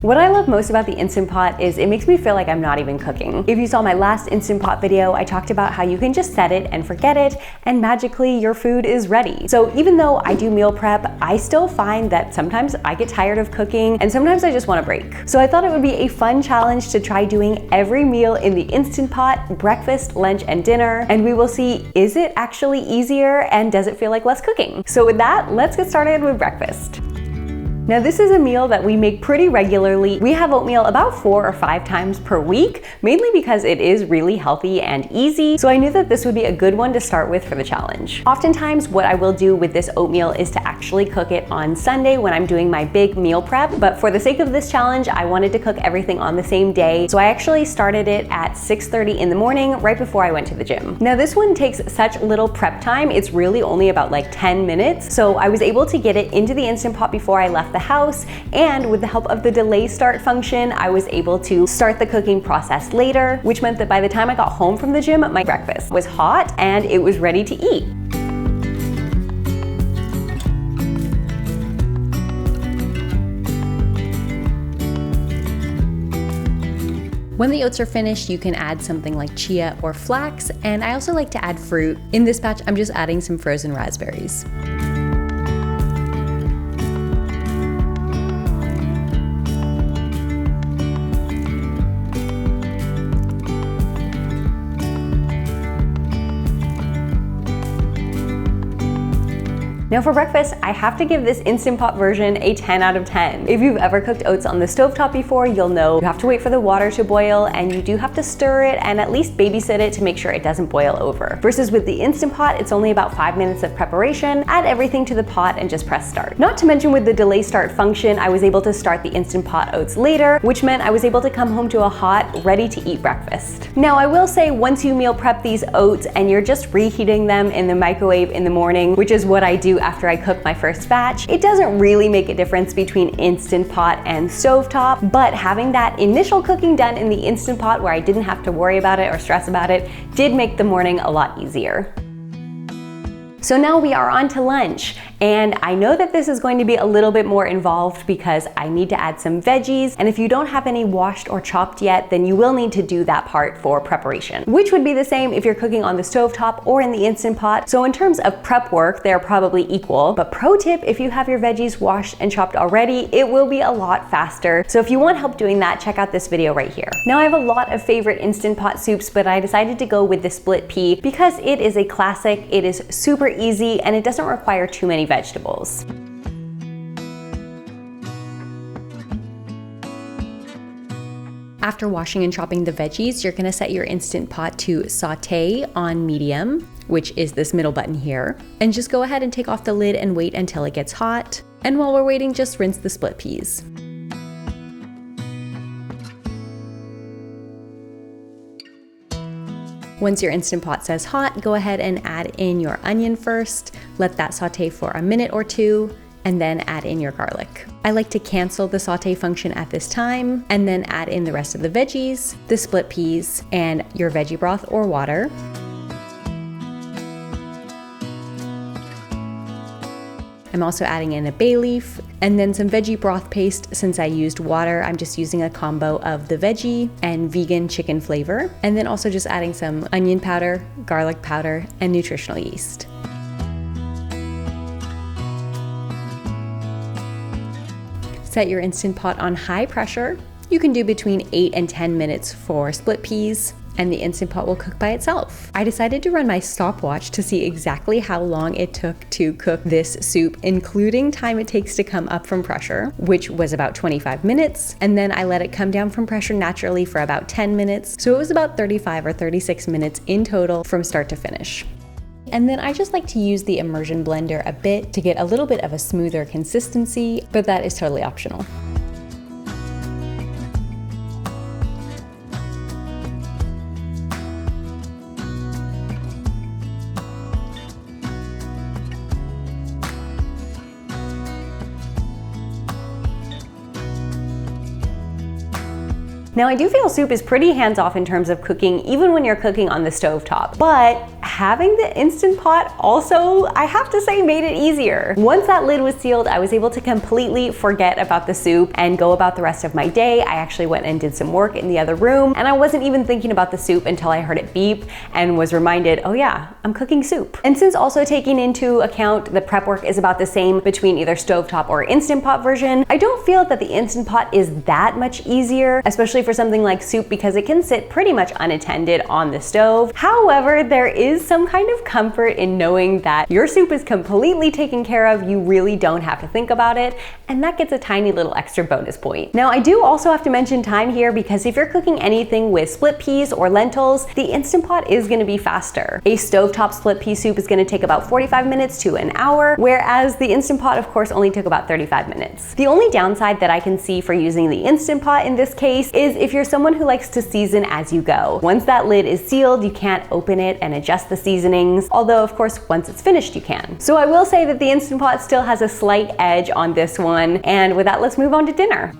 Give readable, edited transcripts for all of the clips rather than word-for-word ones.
What I love most about the Instant Pot is it makes me feel like I'm not even cooking. If you saw my last Instant Pot video, I talked about how you can just set it and forget it, and magically your food is ready. So even though I do meal prep, I still find that sometimes I get tired of cooking and sometimes I just want a break. So I thought it would be a fun challenge to try doing every meal in the Instant Pot, breakfast, lunch, and dinner, and we will see, is it actually easier and does it feel like less cooking? So with that, let's get started with breakfast. Now this is a meal that we make pretty regularly. We have oatmeal about 4 or 5 times per week, mainly because it is really healthy and easy, so I knew that this would be a good one to start with for the challenge. Oftentimes what I will do with this oatmeal is to actually cook it on Sunday when I'm doing my big meal prep, but for the sake of this challenge, I wanted to cook everything on the same day, so I actually started it at 6:30 in the morning, right before I went to the gym. Now this one takes such little prep time, it's really only about like 10 minutes, so I was able to get it into the Instant Pot before I left the house, and with the help of the delay start function, I was able to start the cooking process later, which meant that by the time I got home from the gym, my breakfast was hot and it was ready to eat. When the oats are finished, you can add something like chia or flax, and I also like to add fruit. In this batch, I'm just adding some frozen raspberries. Now for breakfast, I have to give this Instant Pot version a 10 out of 10. If you've ever cooked oats on the stovetop before, you'll know you have to wait for the water to boil and you do have to stir it and at least babysit it to make sure it doesn't boil over. Versus with the Instant Pot, it's only about 5 minutes of preparation, add everything to the pot and just press start. Not to mention with the delay start function, I was able to start the Instant Pot oats later, which meant I was able to come home to a hot, ready to eat breakfast. Now I will say once you meal prep these oats and you're just reheating them in the microwave in the morning, which is what I do after I cook my first batch, it doesn't really make a difference between Instant Pot and stovetop, but having that initial cooking done in the Instant Pot where I didn't have to worry about it or stress about it did make the morning a lot easier. So now we are on to lunch, and I know that this is going to be a little bit more involved because I need to add some veggies, and if you don't have any washed or chopped yet, then you will need to do that part for preparation, which would be the same if you're cooking on the stovetop or in the Instant Pot. So in terms of prep work, they're probably equal, but pro tip, if you have your veggies washed and chopped already, it will be a lot faster. So if you want help doing that, check out this video right here. Now I have a lot of favorite Instant Pot soups, but I decided to go with the split pea because it is a classic, it is super easy, and it doesn't require too many vegetables. After washing and chopping the veggies, you're gonna set your Instant Pot to saute on medium, which is this middle button here, and just go ahead and take off the lid and wait until it gets hot. And while we're waiting, just rinse the split peas. Once your Instant Pot says hot, go ahead and add in your onion first, let that saute for a minute or two, and then add in your garlic. I like to cancel the saute function at this time, and then add in the rest of the veggies, the split peas, and your veggie broth or water. I'm also adding in a bay leaf and then some veggie broth paste. Since I used water, I'm just using a combo of the veggie and vegan chicken flavor. And then also just adding some onion powder, garlic powder, and nutritional yeast. Set your Instant Pot on high pressure. You can do between 8 and 10 minutes for split peas, and the Instant Pot will cook by itself. I decided to run my stopwatch to see exactly how long it took to cook this soup, including time it takes to come up from pressure, which was about 25 minutes, and then I let it come down from pressure naturally for about 10 minutes, so it was about 35 or 36 minutes in total from start to finish. And then I just like to use the immersion blender a bit to get a little bit of a smoother consistency, but that is totally optional. Now I do feel soup is pretty hands-off in terms of cooking, even when you're cooking on the stovetop, but having the Instant Pot also, I have to say, made it easier. Once that lid was sealed, I was able to completely forget about the soup and go about the rest of my day. I actually went and did some work in the other room, and I wasn't even thinking about the soup until I heard it beep and was reminded, oh yeah, I'm cooking soup. And since also taking into account the prep work is about the same between either stovetop or Instant Pot version, I don't feel that the Instant Pot is that much easier, especially for something like soup, because it can sit pretty much unattended on the stove. However, there is some kind of comfort in knowing that your soup is completely taken care of. You really don't have to think about it, and that gets a tiny little extra bonus point. Now, I do also have to mention time here, because if you're cooking anything with split peas or lentils, the Instant Pot is going to be faster. A stovetop split pea soup is going to take about 45 minutes to an hour, whereas the Instant Pot, of course, only took about 35 minutes. The only downside that I can see for using the Instant Pot in this case is if you're someone who likes to season as you go. Once that lid is sealed, you can't open it and adjust the seasonings, although of course once it's finished you can. So I will say that the Instant Pot still has a slight edge on this one, and with that, let's move on to dinner.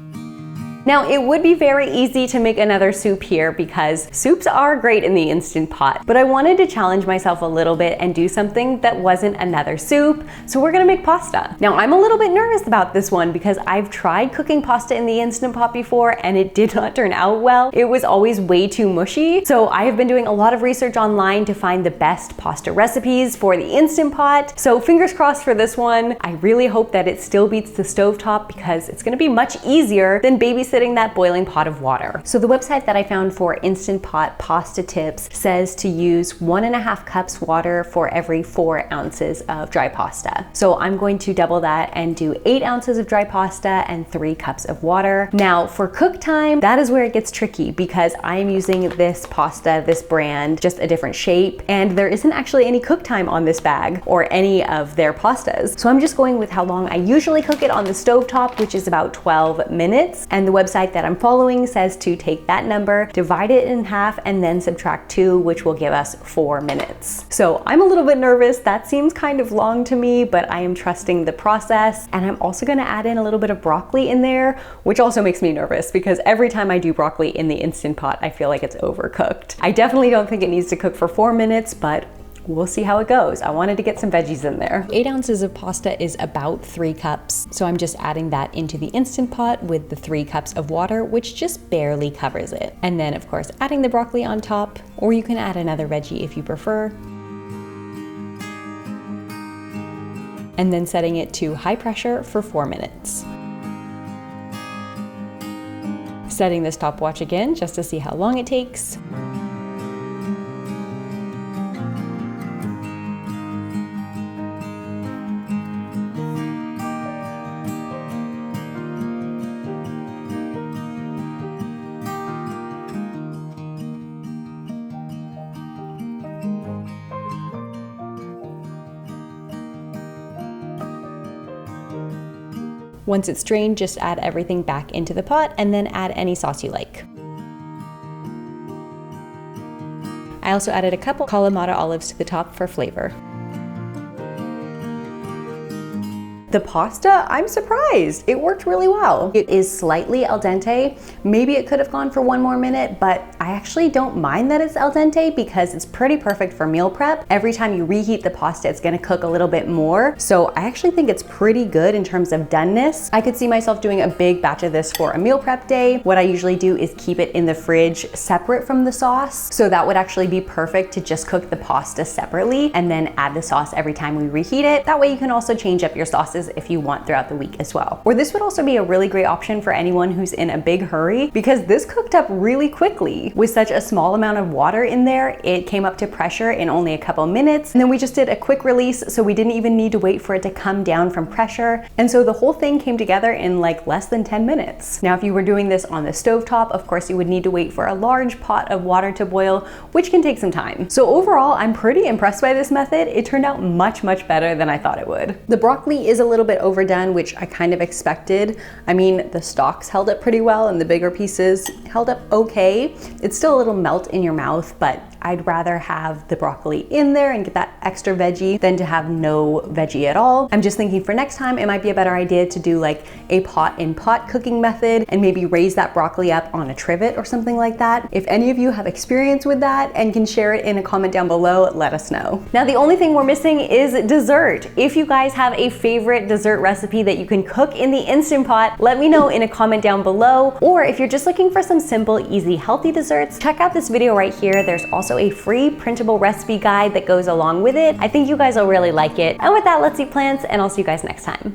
Now, it would be very easy to make another soup here because soups are great in the Instant Pot, but I wanted to challenge myself a little bit and do something that wasn't another soup, so we're gonna make pasta. Now, I'm a little bit nervous about this one because I've tried cooking pasta in the Instant Pot before and it did not turn out well. It was always way too mushy, so I have been doing a lot of research online to find the best pasta recipes for the Instant Pot, so fingers crossed for this one. I really hope that it still beats the stovetop because it's gonna be much easier than babysitting that boiling pot of water. So the website that I found for Instant Pot pasta tips says to use 1.5 cups water for every 4 ounces of dry pasta. So I'm going to double that and do 8 ounces of dry pasta and 3 cups of water. Now for cook time, that is where it gets tricky because I am using this pasta, this brand, just a different shape, and there isn't actually any cook time on this bag or any of their pastas. So I'm just going with how long I usually cook it on the stovetop, which is about 12 minutes. And the website that I'm following says to take that number, divide it in half, and then subtract 2, which will give us 4 minutes. So I'm a little bit nervous. That seems kind of long to me, but I am trusting the process. And I'm also gonna add in a little bit of broccoli in there, which also makes me nervous because every time I do broccoli in the Instant Pot, I feel like it's overcooked. I definitely don't think it needs to cook for 4 minutes, but we'll see how it goes. I wanted to get some veggies in there. 8 ounces of pasta is about 3 cups. So I'm just adding that into the Instant Pot with the 3 cups of water, which just barely covers it. And then of course, adding the broccoli on top, or you can add another veggie if you prefer. And then setting it to high pressure for 4 minutes. Setting the stopwatch again just to see how long it takes. Once it's drained, just add everything back into the pot and then add any sauce you like. I also added a couple Kalamata olives to the top for flavor. The pasta, I'm surprised. It worked really well. It is slightly al dente. Maybe it could have gone for 1 more minute, but I actually don't mind that it's al dente because it's pretty perfect for meal prep. Every time you reheat the pasta, it's gonna cook a little bit more. So I actually think it's pretty good in terms of doneness. I could see myself doing a big batch of this for a meal prep day. What I usually do is keep it in the fridge separate from the sauce. So that would actually be perfect to just cook the pasta separately and then add the sauce every time we reheat it. That way you can also change up your sauces if you want throughout the week as well. Or this would also be a really great option for anyone who's in a big hurry because this cooked up really quickly. With such a small amount of water in there, it came up to pressure in only a couple minutes. And then we just did a quick release, so we didn't even need to wait for it to come down from pressure. And so the whole thing came together in like less than 10 minutes. Now, if you were doing this on the stovetop, of course, you would need to wait for a large pot of water to boil, which can take some time. So overall, I'm pretty impressed by this method. It turned out much, much better than I thought it would. The broccoli is a little bit overdone, which I kind of expected. I mean, the stalks held up pretty well and the bigger pieces held up okay. It's still a little melt in your mouth, but I'd rather have the broccoli in there and get that extra veggie than to have no veggie at all. I'm just thinking for next time, it might be a better idea to do like a pot-in-pot cooking method and maybe raise that broccoli up on a trivet or something like that. If any of you have experience with that and can share it in a comment down below, let us know. Now, the only thing we're missing is dessert. If you guys have a favorite dessert recipe that you can cook in the Instant Pot, let me know in a comment down below. Or if you're just looking for some simple, easy, healthy desserts, check out this video right here. There's also a free printable recipe guide that goes along with it. I think you guys will really like it. And with that, let's eat plants, and I'll see you guys next time.